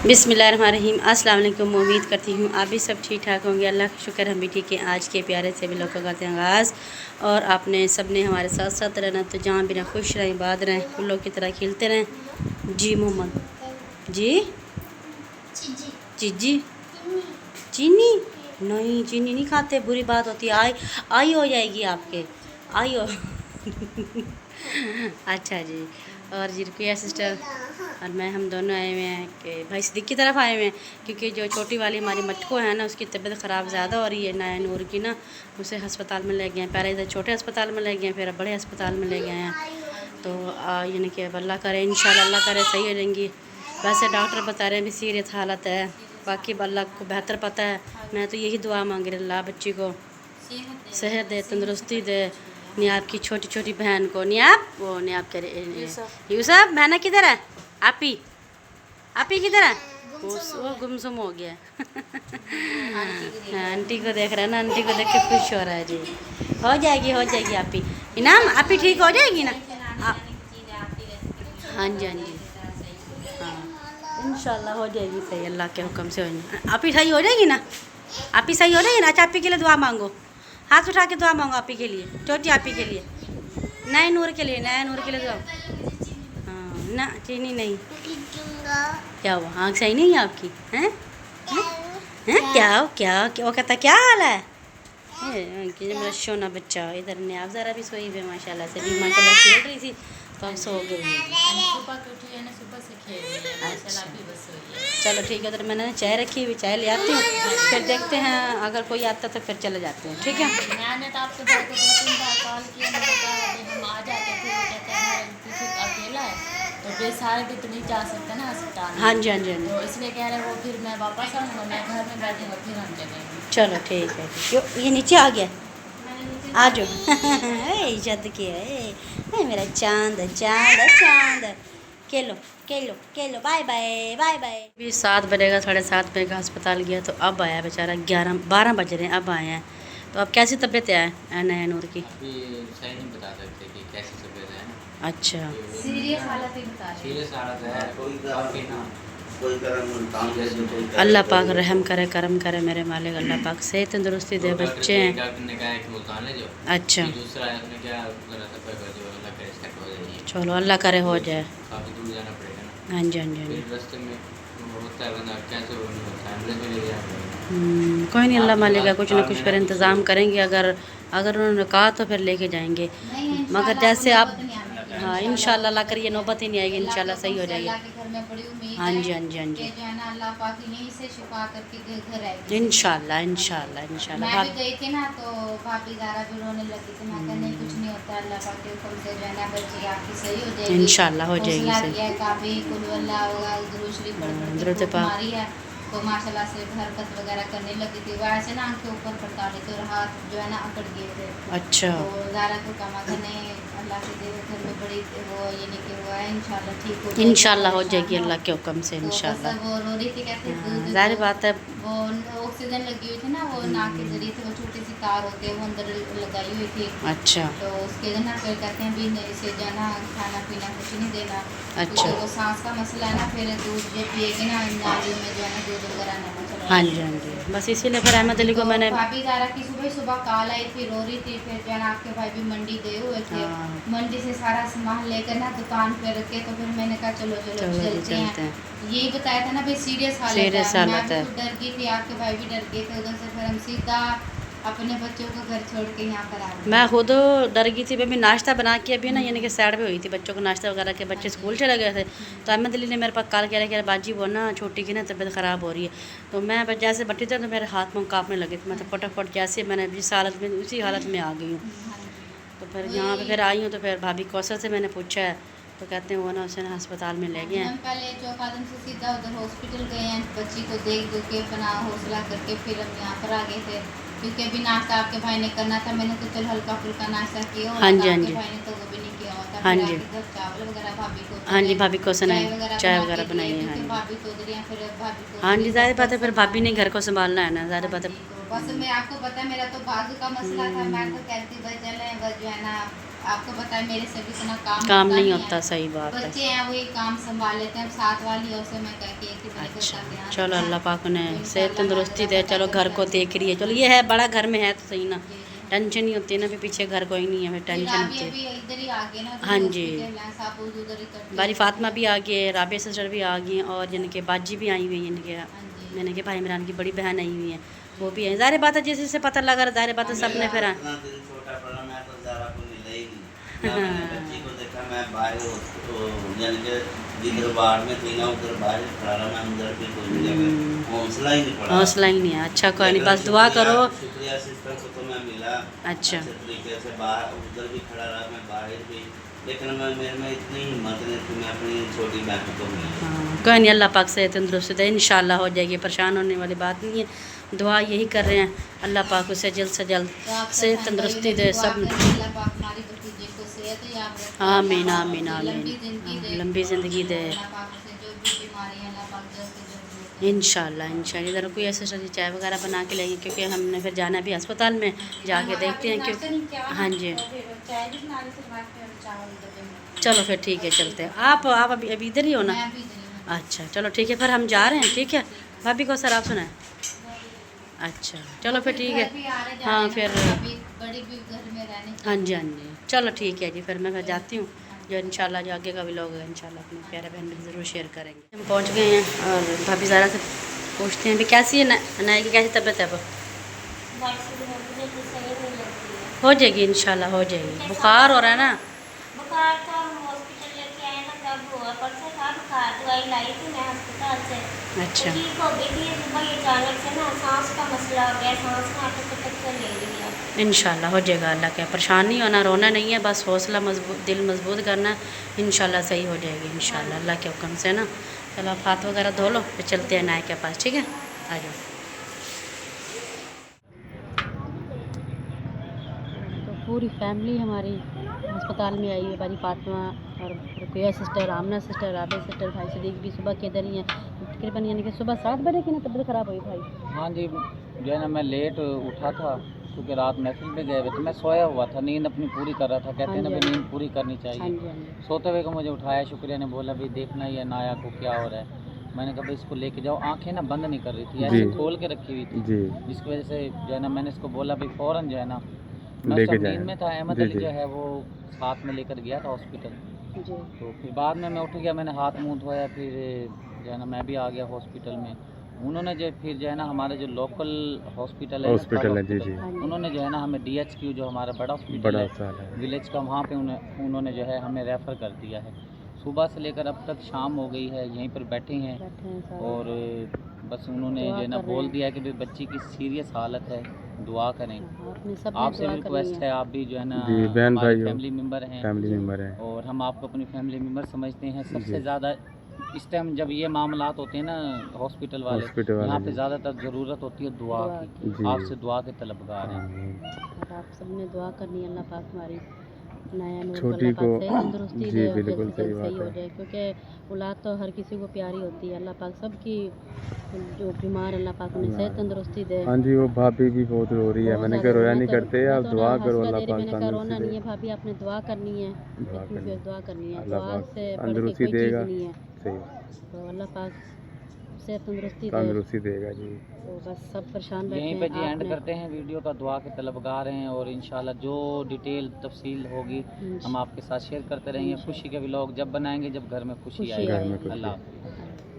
बिस्मिल्लाहिर्रहमानिर्रहीम। अस्सलाम वालेकुम। उम्मीद करती हूँ आप भी सब ठीक ठाक होंगे। अल्लाह का शुक्र हम भी ठीक है। आज के प्यारे से भी लोग करते हैं आगाज़, और आपने सब ने हमारे साथ साथ रहना, तो जहाँ भी रहें खुश रहें, बात रहें, फूलों की तरह खिलते रहें। जी मोहम्मद जी चीजी चीनी नहीं, चीनी नहीं खाते, बुरी बात होती है। आई हो जाएगी आपके, आई हो अच्छा जी। और जी रुकिया सिस्टर और मैं, हम दोनों आए हुए हैं कि भाई सिद्दीक की तरफ आए हुए हैं, क्योंकि जो छोटी वाली हमारी मटको है ना, उसकी तबीयत ख़राब ज़्यादा हो रही है। नया नूर की ना, उसे अस्पताल में ले गए हैं। पहले इधर छोटे अस्पताल में ले गए, फिर अब बड़े अस्पताल में ले गए हैं। तो यानी कि अब अल्लाह करे, इंशाल्लाह अल्लाह करे सही हो जाएंगी। वैसे डॉक्टर बता रहे हैं भी सीरियस हालत है, बाकी अल्लाह को बेहतर पता है। मैं तो यही दुआ मांग रही, अल्लाह बच्ची को सेहत दे, तंदुरुस्ती दे। नियाब की छोटी छोटी बहन को, नियाब वो नियाब करे, यूसुफ बहना किधर है? आपी किधर है? वो गुमसुम हो गया आंटी को देख रहा है ना, आंटी को देख के खुश हो रहा है जी। हो जाएगी आपी। इनाम आपी ठीक हो जाएगी ना? हाँ जी हाँ, इंशाल्लाह हो जाएगी सही, अल्लाह के हुक्म से हो जाएगी। आपी सही हो जाएगी ना? आपी सही हो जाएगी ना? अच्छा आपी के लिए दुआ मांगो, हाथ उठा के दुआ मांगो आपी के लिए, छोटी आपी के लिए, नए नूर के लिए, नया नूर के लिए दुआ। हाँ ना, चीनी नहीं। क्या हुआ? आँख सही नहीं है आपकी? हैं हैं क्या वो कहता क्या हाल है? मेरा सोना बच्चा इधर ने, आप ज़रा भी सोई हुई माशाल्लाह से, भी माशाल्लाह खेल रही थी तो हम सो गए। चलो ठीक है, उधर मैंने चाय रखी हुई, चाय ले आती हूँ, फिर देखते हैं अगर कोई आता तो फिर चले जाते हैं। ठीक है, मैंने तो आपसे भाई को 2-3 बार कॉल किया, मैंने कहा हम आ जाते थे, वो कहते हैं पीछे अकेला है तो बेसहारा भी तो नहीं जा सकते ना अस्पताल। हाँ जी तो इसलिए कह रहे वो फिर मैं वापस आऊँगा, मैं घर में बैठूँगा, फिर हम चलेंगे। चलो ठीक है। क्यों ये नीचे आ गया? आ जाओ इज्जत की है मेरा चांद चांद चांद। केलो बाय बाय। भी 7 बजेगा, 7:30 बजेगा, अस्पताल गया तो अब आया बेचारा, 11-12 बज रहे हैं, अब आए हैं। तो अब कैसी तबीयत है नया नूर की? अभी सही नहीं बता सकते कि कैसी तबीयत है ना। अच्छा, सीरियस हालत ही बता रहे, सीरियस हालत है काफ़ी ना। अल्लाह पाक रहम करे, करम करे मेरे मालिक, अल्लाह पाक सेहत तंदुरुस्ती दे। बच्चे हैं, डॉक्टर ने कहा है कि मुल्तान ले जाओ। अच्छा दूसरा है उसने क्या गलत सफर कर दिया, अल्लाह करे सेट हो जाएगी। चलो अल्लाह करे हो जाए। काफ़ी दूर जाना पड़ेगा ना। हाँ जी फिर रास्ते में होता है बंदा कैसे वो नहीं होता, एम्बुलेंस में ले जाते कोई नहीं, अल्लाह मालिक कुछ ना कुछ फिर इंतज़ाम करेंगे। अगर उन्होंने कहा तो फिर लेके जाएंगे, मगर जैसे आप, हाँ इंशाल्लाह अल्लाह करिए नौबत ही नहीं आएगी, इंशाल्लाह सही हो जाएगी। हाँ जी इंशाल्लाह मैं भी गई थी ना तो भाभी ज़रा भी रोने लगी थी, मैं कहने कुछ नहीं होता, अल्लाह पाक के हुक्म से जो है ना बच्ची आपकी सही हो जाएगी, इंशाल्लाह हो जाएगी सही। काफ़ी कुल अल्लाह होगा दुरूद दुरूद पाक हमारी है तो माशाल्लाह से हरकत वगैरह करने लगी थी। वो ऐसे ना आंखें ऊपर पड़ता रही थी और हाथ जो है ना अकड़ गए थे। अच्छा, तो ज़ारा को कमा करने अल्लाह के दे घर में बड़ी वो ये नहीं कि हुआ है, इंशाल्लाह ठीक हो जाएगी, इंशाल्लाह हो जाएगी अल्लाह के हुक्म से इंशाल्लाह। वो रो रही थी, कहते जाहिर बात है, वो ऑक्सीजन लगी हुई थी ना, वो नाक के जरिए से वो छोटी सी तार होती है वो अंदर लगाई हुई थी। अच्छा तो उसके ना फिर कहते हैं भी इसे जाना खाना पीना कुछ नहीं देना। अच्छा, वो सांस का मसला है ना, फिर दूध जो पिएगी ना नाली में जो है ना दूध वगैरह नहीं चला। हाँ जी, बस इसीलिए फिर अहमद अली को मैंने, भाभी ज़ारा की सुबह कॉल आई थी, रो रही थी, फिर जो है ना आपके भाई भी मंडी गए हुए थे, मंडी से सारा सामान लेकर ना दुकान पे रखे, तो फिर मैंने कहा चलो चलते हैं। यही बताया था ना भाई सीरियस हालत है। मैं भी डर गई थी, आपके भाई भी डर गए थे, उधर से फिर हम सीधा अपने बच्चों को घर छोड़ के यहाँ पर आ गए। मैं खुद डर गई थी, मैं नाश्ता बना के अभी ना यानी कि साइड पे हुई थी, बच्चों को नाश्ता वगैरह के, बच्चे स्कूल चले गए थे। तो अहमद अली ने मेरे पास कॉल किया कि बाजी वो ना छोटी की ना तबीयत ख़राब हो रही है। तो मैं बस जैसे बैठी थी तो मेरे हाथ में काँपने लगे थे, मैं तो फटाफट जैसे मैंने जिस हालत में उसी हालत में आ गई हूँ। तो फिर यहाँ पर फिर आई हूँ, तो फिर भाभी कौसर से मैंने पूछा है, तो कहते हैं वो ना उसे ना अस्पताल में ले गए हैं। हम पहले चौकादम से सीधा उधर हॉस्पिटल गए हैं, बच्ची को देख के अपना हौसला करके फिर हम यहाँ पर आ गए थे, क्योंकि अभी नाश्ता आपके भाई ने करना था, मैंने तो चल हल्का फुल्का नाश्ता किया, हाँ जी, आपके भाई ने तो वो भी नहीं किया हुआ था, हाँ फिर जी। आके घर चावल वगैरह भाभी को, हाँ जी, भाभी को सुनाई चाय बना वगैरह के बनाई दिए, है। हाँ क्योंकि जी, भाभी तो उधर ही हैं, फिर भाभी को हाँ उधर जी, ही ज़ाहिर सब बात है, फिर भाभी ने संभालना। घर को संभालना है ना, ज़ाहिर हाँ बात है। जी, तो बस मैं आपको पता है मेरा तो बाजू का मसला था, मैं तो कहती भाई चले बस जो है ना, आपको पता है मेरे से भी इतना काम नहीं है। होता, सही बात है। बच्चे हैं वही काम संभाल लेते हैं, साथ वाली और से मैं कहती है कि मेरे घर अच्छा, का ध्यान चलो रखना। अल्लाह पाक ने तो सेहत इंशाल्लाह तंदुरुस्ती दे, नाज़रा चलो पता घर को करके देख रही है, चलो ये है बड़ा घर में है तो सही ना, जी, जी। टेंशन नहीं होती ना, फिर पीछे घर कोई नहीं है, फिर फिर टेंशन अभी होती है। अभी इधर ही आ गए ना, हाँ जी, हॉस्पिटल है, सब उधर ही करते बारी हैं। फातिमा भी आ गई है, राबिया सिस्टर भी आ गई हैं, और जिनके बाजी भी आई हुई हैं, इनके हाँ जी। यानी कि भाई इमरान की बड़ी बहन आई हुई है, वो भी है। ज़ाहिर बात है, जिस से पता लगा, ज़ाहिर बात है सबने फिर इतना दिन छोटा पड़ा, मैं तो ज़रा को मिला ही नहीं। ना मैंने बच्ची को देखा, मैं बाहर यानी कि जिधर वार्ड में थी ना उधर बाहर खड़ा रहा, मैं अंदर भी कोई नहीं, हौसला ही नहीं पड़ा। हौसला ही नहीं है। अच्छा, कोई नहीं, बस दुआ करो। शुक्रिया सिस्टर को तो मैं मिला अच्छा। अच्छे तरीके से, बाहर उधर भी खड़ा रहा, मैं बाहर भी, लेकिन मैं मेरे में इतनी हिम्मत नहीं थी, मैं अपनी छोटी बहन को मिला। हाँ, कोई नहीं, अल्लाह पाक से तंदुरुस्ती दे, इंशाल्लाह हो जाएगी, परेशान होने वाली बात नहीं है। दुआ यही कर रहे हैं, अल्लाह पाक उसे जल्द से जल्द तो आप से सब तंदुरुस्ती भाई दे दुआ सब। करें, अल्लाह पाक हमारी भतीजे को सेहत याब रखे, आमीन अल्लाह आमीन पाक उसे आमीन, लंबी जिंदगी दे, लंबी ज़िंदगी दे, अल्लाह पाक उसे जो भी बीमारी है अल्लाह पाक जल्द से जल्द दूर करे। इंशाल्लाह इंशाल्लाह। इधर कोई ऐसे सही चाय वगैरह बना के लेंगे, क्योंकि हमने फिर जाना भी अस्पताल में, जाके देखते हैं क्योंकि हाँ जी, चलो फिर ठीक है, चलते हैं। आप अभी अभी इधर ही हो ना? मैं भी इधर ही हूँ। अच्छा, चलो ठीक है, फिर हम जा रहे हैं, ठीक है। भाभी को सर आप सुनाए। अच्छा, चलो फिर ठीक घर है। भी आ रहे जा हाँ, रहे फिर हैं, अभी बड़ी भी घर में रहने की। हाँ जी, हाँ जी, चलो ठीक है जी, फिर मैं घर जाती हूँ। जो इंशाल्लाह जो आगे का भी लोग है इंशाल्लाह अपने प्यारे बहन में ज़रूर शेयर करेंगे। हम पहुँच गए हैं और भाभी ज़रा से पूछते हैं भी कैसी है नाई की, कैसी तबीयत है अब? हो जाएगी इंशाल्लाह, हो जाएगी। बुखार हो रहा है ना? बुखार तो हम हॉस्पिटल लेके आए ना, तब हुआ, परसों था बुखार, दवाई लाई थी मैं अस्पताल से, अच्छा, तो ठीक हो गई थी। सुबह ये अचानक से ना सांस का मसला हो गया, सांस में अटक ले रही है। इंशाल्लाह हो जाएगा, अल्लाह क्या, परेशान नहीं होना, रोना नहीं है, बस हौसला मजबूत, दिल मजबूत करना है, इंशाल्लाह सही हो जाएगी इंशाल्लाह, अल्लाह के हुक्म से ना। चलो आप हाथ वगैरह धो लो, फिर चलते हैं नाई के पास, ठीक है, आ जाओ। तो पूरी फैमिली हमारी अस्पताल में आई है, बारी फातिमा और रुकैया सिस्टर, आमना सिस्टर, राबे सिस्टर, भाई सदीक भी सुबह के इधर ही हैं तकरीबन, यानी कि सुबह 7 बजे की ना तबीयत ख़राब हुई भाई। हाँ जी, जो है ना मैं लेट उठा था क्योंकि रात महफिल में गए हुए थे, मैं सोया हुआ था, नींद अपनी पूरी कर रहा था, कहते हैं ना हाँ भी जी, नींद पूरी करनी हाँ चाहिए। जी, हाँ जी, सोते हुए को मुझे उठाया, शुक्रिया ने बोला भी देखना ही है नाया को क्या हो रहा है। मैंने कहा भाई इसको लेके जाओ, आंखें ना बंद नहीं कर रही थी, ऐसे खोल के रखी हुई थी, जिसकी वजह से जो है ना मैंने इसको बोला भाई फ़ौरन जो है ना, मैं उस टाइम नींद में था, अहमद अली जो है वो साथ में लेकर गया था हॉस्पिटल। जी, तो फिर बाद में मैं उठ गया, मैंने हाथ मुँह धोया, फिर जो है ना मैं भी आ गया हॉस्पिटल में। उन्होंने जो फिर जो है ना हमारे जो लोकल हॉस्पिटल है जी जी, उन्होंने जो है ना हमें DHQ जो हमारा बड़ा हॉस्पिटल है विलेज का, वहाँ पे उन्होंने जो है हमें रेफ़र कर दिया है। सुबह से लेकर अब तक शाम हो गई है, यहीं पर बैठे हैं और बस उन्होंने जो है ना बोल दिया है कि भाई बच्ची की सीरियस हालत है, दुआ करें। आपसे भी रिक्वेस्ट है, आप भी जो है ना हमारे फैमिली मेम्बर हैं और हम आपको अपनी फैमिली मेम्बर समझते हैं। सबसे ज़्यादा इस टाइम जब ये मामलात होते हैं ना हॉस्पिटल वाले, यहाँ पे ज़्यादातर ज़रूरत होती है दुआ की, आपसे दुआ के तलबगार हैं। और आप सबने दुआ करनी है, अल्लाह पाक हमारी नया नूर छोटी को तंदुरुस्ती दे, बिल्कुल सही हो जाए, क्योंकि औलाद तो हर किसी को प्यारी होती है। अल्लाह पाक सबकी जो बीमार, अल्लाह पाक उन्हें सेहत तंदुरुस्ती दे। हाँ जी, वो भाभी भी बहुत रो रही है, मैंने कहा रोया नहीं करते, आप दुआ करो अल्लाह पाक मैंने कहा रोना तंदुरुस्ती नहीं दे, है भाभी, आपने दुआ करनी है, दुआ करनी है, अल्लाह दुआ पाक से बढ़ के तंदुरुस्ती कोई चीज़ देगा। नहीं है, सही तो अल्लाह पाक से तंदुरुस्ती दे। तंदुरुस्ती देगा जी। तो बस सब परेशान बैठे यहीं पे जी हैं, एंड आपने करते हैं वीडियो का, दुआ के तलबगार हैं और इंशाल्लाह जो डिटेल तफसील होगी हम आपके साथ शेयर करते रहेंगे। खुशी के व्लॉग जब बनाएंगे जब घर में खुशी खुशी आएगी। आएगी। अल्लाह हाफ़िज़।